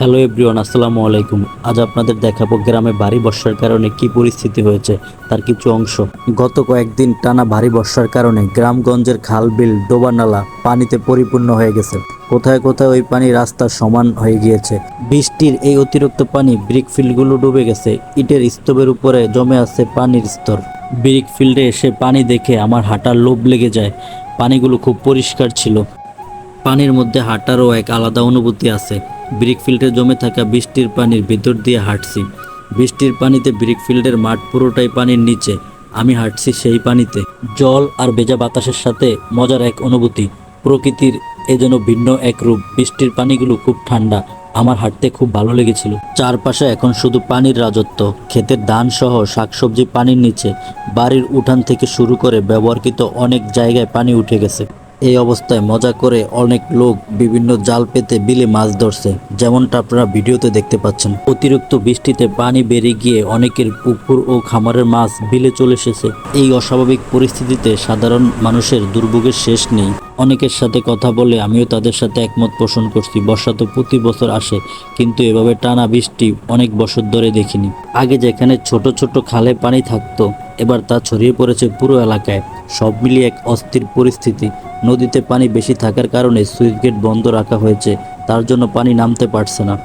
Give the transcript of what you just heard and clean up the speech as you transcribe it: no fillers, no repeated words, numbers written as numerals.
Hello everyone, আসসালামু আলাইকুম। আজ আপনাদের দেখাবো গ্রামে ভারী বর্ষার কারণে কি পরিস্থিতি হয়েছে তার কিছু অংশ। গত কয়েকদিন টানা ভারী বর্ষার কারণে গ্রামগঞ্জের খাল বিল ডোবা নালা পানিতে পরিপূর্ণ হয়ে গেছে। কোথায় কোথায় ওই পানি রাস্তার সমান হয়ে গিয়েছে। বৃষ্টির এই অতিরিক্ত পানি ব্রিক ফিল্ডগুলো ডুবে গেছে। ইটের স্তূপের উপরে জমে আছে পানির স্তর। ব্রিক ফিল্ডে এসে পানি দেখে আমার হাঁটার লোভ লেগে যায়। পানিগুলো খুব পরিষ্কার ছিল। পানির মধ্যে হাঁটারও এক আলাদা অনুভূতি আছে। ব্রিকফিল্ডে জমে থাকা বৃষ্টির পানির ভেতর দিয়ে হাঁটছি। বৃষ্টির পানিতে ব্রিকফিল্ডের মাঠ পুরোটাই পানির নিচে। আমি হাঁটছি সেই পানিতে। জল আর ভেজা বাতাসের সাথে মজার এক অনুভূতি। প্রকৃতির এ যেন ভিন্ন এক রূপ। বৃষ্টির পানিগুলো খুব ঠান্ডা। আমার হাঁটতে খুব ভালো লেগেছিল। চারপাশে এখন শুধু পানির রাজত্ব। ক্ষেতের ধান সহ শাকসবজি পানির নিচে। বাড়ির উঠান থেকে শুরু করে ব্যবহৃত অনেক জায়গায় পানি উঠে গেছে। এই অবস্থায় মজা করে অনেক লোক বিভিন্ন জাল পেতে বিলে মাছ ধরছে, যেমনটা আপনারা ভিডিওতে দেখতে পাচ্ছেন। অতিরিক্ত বৃষ্টিতে পানি বেরিয়ে গিয়ে অনেকের পুকুর ও খামারের মাছ বিলে চলে এসেছে। এই অস্বাভাবিক পরিস্থিতিতে সাধারণ মানুষের দুর্ভোগের শেষ নেই। অনেকের সাথে কথা বলে আমিও তাদের সাথে একমত পোষণ করছি। বর্ষা তো প্রতি বছর আসে, কিন্তু এভাবে টানা বৃষ্টি অনেক বছর ধরে দেখিনি। আগে যেখানে ছোট ছোট খালে পানি থাকতো, এবার তা ছড়িয়ে পড়েছে পুরো এলাকায়। সব মিলিয়ে এক অস্থির পরিস্থিতি। নদীতে পানি বেশি থাকার কারণে সুইচ গেট বন্ধ রাখা হয়েছে, তার জন্য পানি নামতে পারছে না।